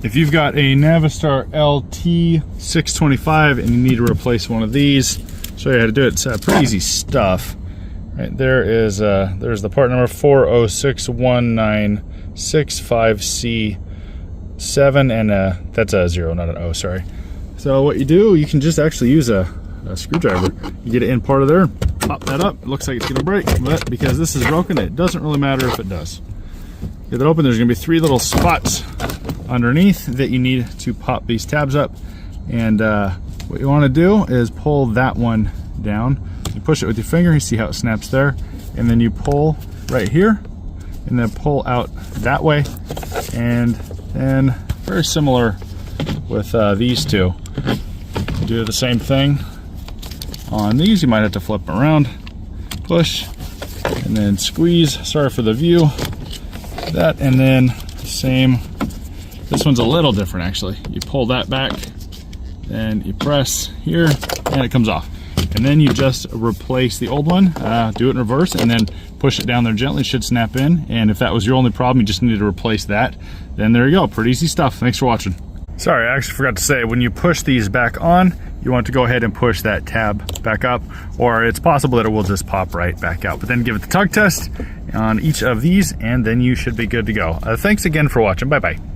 If you've got a Navistar LT625 and you need to replace one of these, show you how to do it. It's pretty easy stuff. Right there is there's the part number 4061965C7, and that's a 0, not an O, sorry. So what you do, you can just actually use a screwdriver. You get it in part of there, pop that up. It looks like it's gonna break, but because this is broken, it doesn't really matter if it does. Get it open, there's gonna be 3 little spots underneath that you need to pop these tabs up. And what you wanna do is pull that one down. You push it with your finger, you see how it snaps there. And then you pull right here, and then pull out that way. And then very similar with these two. Do the same thing on these. You might have to flip them around, push, and then squeeze. Sorry for the view. That, and then same. This one's a little different actually. You pull that back, then you press here, and it comes off. And then you just replace the old one, do it in reverse, and then push it down there gently. It should snap in. And if that was your only problem, you just need to replace that. Then there you go, pretty easy stuff. Thanks for watching. Sorry, I actually forgot to say, when you push these back on, you want to go ahead and push that tab back up, or it's possible that it will just pop right back out. But then give it the tug test on each of these, and then you should be good to go. Thanks again for watching. Bye-bye.